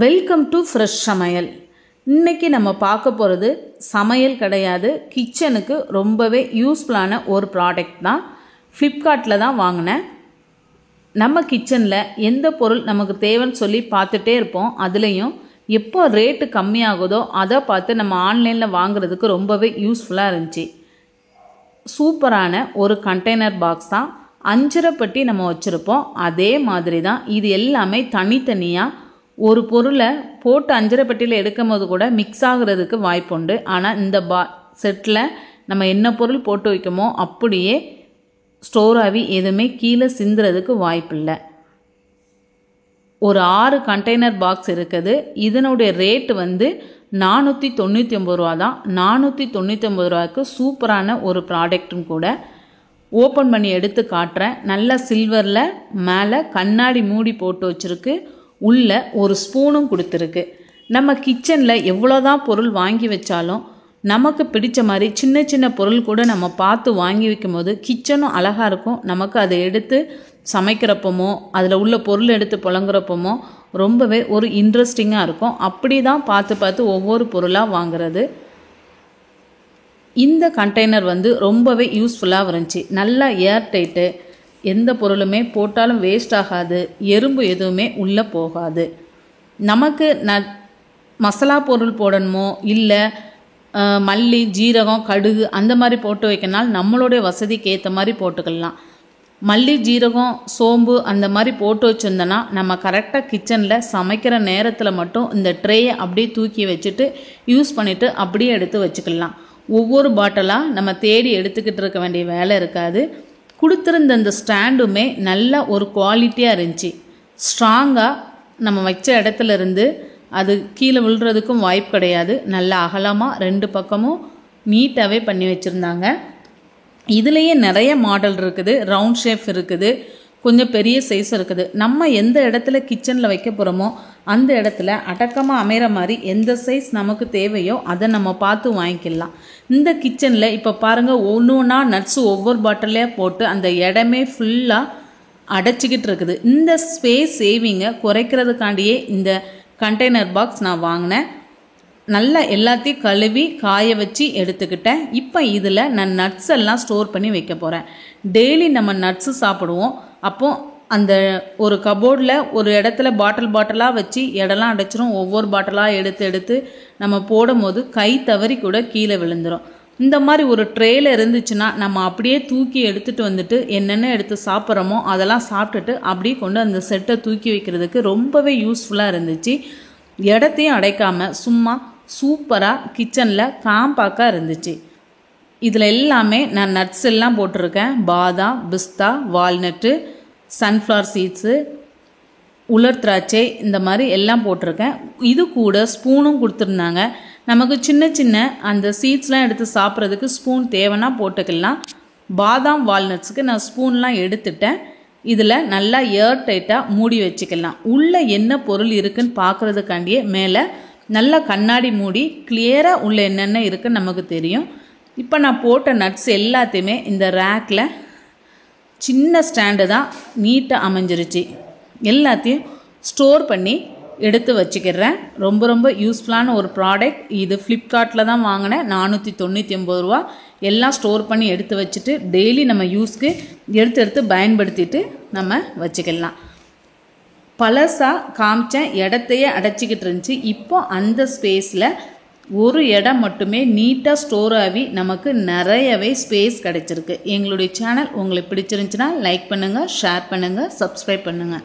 Welcome to fresh சமையல். இன்றைக்கி நம்ம பார்க்க போகிறது சமையல் கிடையாது, கிச்சனுக்கு ரொம்பவே யூஸ்ஃபுல்லான ஒரு ப்ராடக்ட் தான். ஃப்ளிப்கார்ட்டில் தான் வாங்கினேன். நம்ம கிச்சனில் எந்த பொருள் நமக்கு தேவைன்னு சொல்லி பார்த்துட்டே இருப்போம். அதுலேயும் எப்போ ரேட்டு கம்மியாகுதோ அதை பார்த்து நம்ம ஆன்லைனில் வாங்குறதுக்கு ரொம்பவே யூஸ்ஃபுல்லாக இருந்துச்சு. சூப்பரான ஒரு கண்டெய்னர் பாக்ஸ் தான். 5 பெட்டி நம்ம வச்சுருப்போம். அதே மாதிரி தான் இது எல்லாமே தனித்தனியாக ஒரு பொருளை போட்டு 5 பெட்டியில் எடுக்கும் போது கூட மிக்ஸ் ஆகிறதுக்கு வாய்ப்புண்டு. ஆனால் இந்த செட்டில் நம்ம என்ன பொருள் போட்டு வைக்கமோ அப்படியே ஸ்டோர் ஆகி எதுவுமே கீழே சிந்துறதுக்கு வாய்ப்பில்லை. ஒரு 6 கண்டெய்னர் பாக்ஸ் இருக்குது. இதனுடைய ரேட்டு 499 ரூபா தான். 499 ரூபாய்க்கு சூப்பரான ஒரு ப்ராடக்ட்டும் கூட. ஓப்பன் பண்ணி எடுத்து காட்டுறேன். நல்லா சில்வரில் மேலே கண்ணாடி மூடி போட்டு வச்சுருக்கு. உள்ள ஒரு ஸ்பூனும் கொடுத்துருக்கு. நம்ம கிச்சனில் எவ்வளோதான் பொருள் வாங்கி வச்சாலும் நமக்கு பிடிச்ச மாதிரி சின்ன சின்ன பொருள் கூட நம்ம பார்த்து வாங்கி வைக்கும் போது கிச்சனும் அழகாக இருக்கும். நமக்கு அதை எடுத்து சமைக்கிறப்பமோ அதில் உள்ள பொருள் எடுத்து புழங்குறப்பமோ ரொம்பவே ஒரு இன்ட்ரெஸ்டிங்காக இருக்கும். அப்படி தான் பார்த்து ஒவ்வொரு பொருளாக வாங்குறது. இந்த கண்டெய்னர் ரொம்பவே யூஸ்ஃபுல்லாக இருந்துச்சு. நல்லா ஏர் டைட்டு, எந்த பொருளுமே போட்டாலும் வேஸ்ட் ஆகாது, எறும்பு எதுவுமே உள்ளே போகாது. நமக்கு மசாலா பொருள் போடணுமோ இல்லை மல்லி ஜீரகம் கடுகு அந்த மாதிரி போட்டு வைக்கனால் நம்மளுடைய வசதிக்கு ஏற்ற மாதிரி போட்டுக்கலாம். மல்லி ஜீரகம் சோம்பு அந்த மாதிரி போட்டு வச்சுருந்தோன்னா நம்ம கரெக்டாக கிச்சனில் சமைக்கிற நேரத்தில் மட்டும் இந்த ட்ரேயை அப்படியே தூக்கி வச்சுட்டு யூஸ் பண்ணிவிட்டு அப்படியே எடுத்து வச்சுக்கலாம். ஒவ்வொரு பாட்டிலாக நம்ம தேடி எடுத்துக்கிட்டு இருக்க வேண்டிய வேலை இருக்காது. கொடுத்துருந்த இந்த ஸ்டாண்டுமே நல்ல ஒரு குவாலிட்டியாக இருந்துச்சு. ஸ்ட்ராங்காக நம்ம வச்ச இடத்துல இருந்து அது கீழே விழுறதுக்கும் வாய்ப்பு கிடையாது. நல்ல அகலமாக 2 பக்கமும் நீட்டாகவே பண்ணி வச்சுருந்தாங்க. இதுலேயே நிறைய மாடல் இருக்குது. ரவுண்ட் ஷேப் இருக்குது, கொஞ்சம் பெரிய சைஸ் இருக்குது. நம்ம எந்த இடத்துல கிச்சனில் வைக்க போகிறோமோ அந்த இடத்துல அடக்கமாக அமைகிற மாதிரி எந்த சைஸ் நமக்கு தேவையோ அதை நம்ம பார்த்து வாங்கிக்கலாம். இந்த கிச்சனில் இப்போ பாருங்கள், ஒவ்வொன்றா நட்ஸு ஒவ்வொரு பாட்டிலே போட்டு அந்த இடமே ஃபுல்லாக அடைச்சிக்கிட்டு இருக்குது. இந்த ஸ்பேஸ் சேவிங்கை குறைக்கிறதுக்காண்டியே இந்த கண்டெய்னர் பாக்ஸ் நான் வாங்கினேன். நல்லா எல்லாத்தையும் கழுவி காய வச்சு எடுத்துக்கிட்டேன். இப்போ இதில் நான் நட்ஸ் எல்லாம் ஸ்டோர் பண்ணி வைக்க போகிறேன். டெய்லி நம்ம நட்ஸு சாப்பிடுவோம். அப்போது அந்த ஒரு கபோர்டில் ஒரு இடத்துல பாட்டிலாக வச்சு இடம்லாம் அடைச்சிரும். ஒவ்வொரு பாட்டிலாக எடுத்து நம்ம போடும் போது கை தவறி கூட கீழே விழுந்துடும். இந்த மாதிரி ஒரு ட்ரேயில் இருந்துச்சுன்னா நம்ம அப்படியே தூக்கி எடுத்துகிட்டு வந்துட்டு என்னென்ன எடுத்து சாப்பிட்றோமோ அதெல்லாம் சாப்பிட்டுட்டு அப்படியே கொண்டு அந்த செட்டை தூக்கி வைக்கிறதுக்கு ரொம்பவே யூஸ்ஃபுல்லாக இருந்துச்சு. இடத்தையும் அடைக்காமல் சும்மா சூப்பராக கிச்சனில் காம்பாக்காக இருந்துச்சு. இதில் எல்லாமே நான் நட்ஸ் எல்லாம் போட்டிருக்கேன். பாதாம், பிஸ்தா, வால்நட்டு, சன்ஃப்ளவர் சீட்ஸு, உலர் திராட்சை, இந்த மாதிரி எல்லாம் போட்டிருக்கேன். இது கூட ஸ்பூனும் கொடுத்துருந்தாங்க. நமக்கு சின்ன சின்ன அந்த சீட்ஸ்லாம் எடுத்து சாப்பிட்றதுக்கு ஸ்பூன் தேவைன்னா போட்டுக்கலாம். பாதாம் வால்நட்ஸுக்கு நான் ஸ்பூன்லாம் எடுத்துட்டேன். இதில் நல்லா ஏர் டைட்டாக மூடி வச்சுக்கலாம். உள்ளே என்ன பொருள் இருக்குதுன்னு பார்க்குறதுக்காண்டியே மேலே நல்லா கண்ணாடி மூடி கிளியராக உள்ளே என்னென்ன இருக்குதுன்னு நமக்கு தெரியும். இப்போ நான் போட்ட நட்ஸ் எல்லாத்தையுமே இந்த ரேக்கில் சின்ன ஸ்டாண்டு தான் நீட்டாக அமைஞ்சிருச்சு. எல்லாத்தையும் ஸ்டோர் பண்ணி எடுத்து வச்சுக்கிறேன். ரொம்ப யூஸ்ஃபுல்லான ஒரு ப்ராடக்ட் இது. ஃப்ளிப்கார்ட்டில் தான் வாங்கினேன். 499 ரூபா. எல்லாம் ஸ்டோர் பண்ணி எடுத்து வச்சுட்டு டெய்லி நம்ம யூஸ்க்கு எடுத்து பயன்படுத்திட்டு நம்ம வச்சுக்கலாம். பழசாக காமிச்சேன், இடத்தையே அடைச்சிக்கிட்டு இருந்துச்சு. இப்போ அந்த ஸ்பேஸில் ஒரு இடம் மட்டுமே நீட்டாக ஸ்டோர் ஆகி நமக்கு நிறையவே ஸ்பேஸ் கிடச்சிருக்கு. எங்களுடைய சேனல் உங்களுக்கு பிடிச்சிருந்துச்சுன்னா லைக் பண்ணுங்கள், ஷேர் பண்ணுங்கள், சப்ஸ்கிரைப் பண்ணுங்கள்.